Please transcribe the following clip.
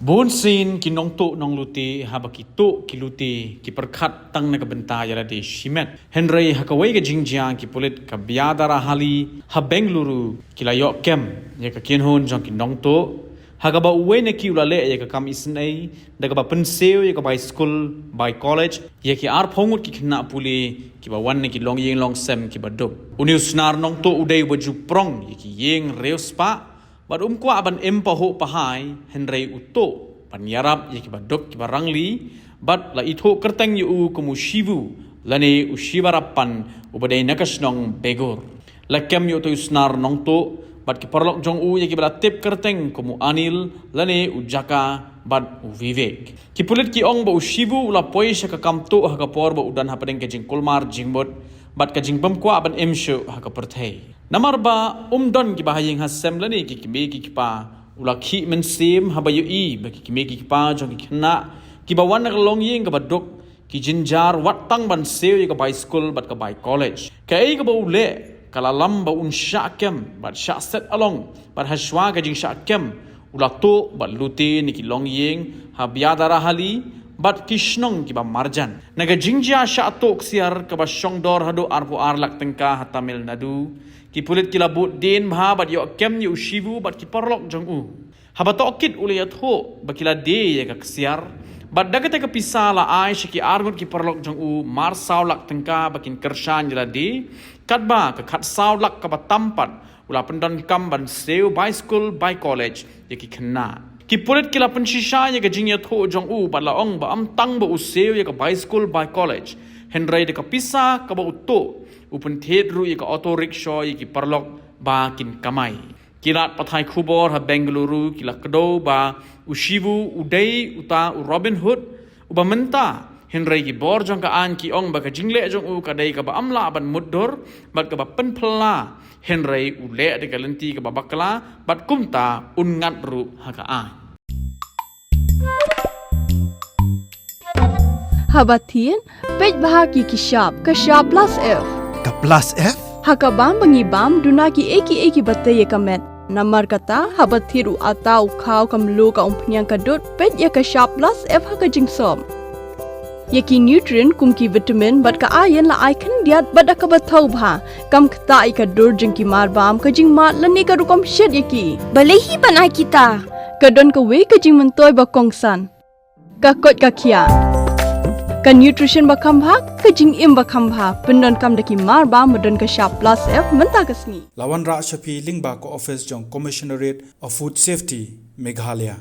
Bon sin ki nong tu nong luti haba ki tu ki luti ki perkhat tang na kabenta yala de shimet Henry hakawai ka jingjang ki pulit ka biadara hali ha Bengaluru ki layok kem ya ka kinhon jong ki nong tu hagaba uwe na ki ulale ya ka kam isnai daga ba penseu ya ka by school by college ya ki ar phongut ki khna puli ki ba wan ki long yeng long sem ki ba dub unius nar nong tu udai baju prong ya ki yeng reuspa Bad kwa aban empaho pahai Henry uto panyarap ye kiba dok kiba rangli bad la itho kerteng yu kumu shivu lane ushivarapan ubadai nakasnong begor la kem yu to usnar nong to bad ki parlok jong ye kiba tip kerteng kumu anil lane ujaka bad uvivek ki pulit ki ong ba ushivu la poisha ka kamto ha ka por ba udan ha padeng ke jing kulmar jingbot bad ka jing pam kwa aban emsho ha ka perthei Namar ba don ki bahayeng hasem lani ki kime ki pa ulakhi men sim habayu I ba ki kime ki pa jong ki khna ki ba wan long yeng ka badok ki jinjar watang ban seu ka by school bat ka by college ka ei ka ba ule kala lam ba un syakem bat syak set along bat haswa ka jing syakem ulakto bat luti ni ki long yeng ha biadara hali bat kishnong ki ba marjan naga jingja syatok siar ka ba shongdor hado arpo arlak tengka ha Tamil Nadu ki pulit ki labut din bha bat yo kem yu shivu bat ki parlok jong u haba tokit ule ya tho bakila de ya ka siar bat dagate ka pisala ai shiki argut ki parlok jong u mar saulak tengka bakin kershan jela de katba ka khat saulak ka ba tampat ula pendon kam ban seu by school by college ya ki khna ki pulit ki la penshisha ya ka jingya tho jong u bat la ong ba am tang ba useu ya ka by school by college Henry de ka pisa ka ba utto Upen thet ru ka auto rickshaw ki parlok ba kin kamai kirat pathai khubor ha Bengaluru kila kdo ba ushivu udai uta Robin Hood uba menta Henry ki bor jong ka an ki ong ba ka jingle jong u ka dai ka ba amla ban muddor bat ka ba penpla Henry ule de ka lenti ka ba bakla bat kumta unngat ru ha ka an Habatien pej bahagi kishap kashap plus F Ka plus F? Hakabam bangibam dunaki eki batay kamet. Namar kata habathiru atau kau kamlu ka umpnyang kadut pet ya ka sharp plus F haka jingsom. Yaki nutrient kumki vitamin bat ka iron la icon diat bat ka bathau bha kam kta ka dur jingki marbam ka jing mat lani ka rukom shed yaki. Balehi banai kita. Kadon ka we ka jing mentoy ba kongsan. Ka kot ka kia. Ka nutrition bakam bhak ka jing im bakam bha pendon kam daki mar ba modon ka sharp plus F menta kasni Lawan Ra Shafi Lingba ko office jong Commissionerate of Food Safety Meghalaya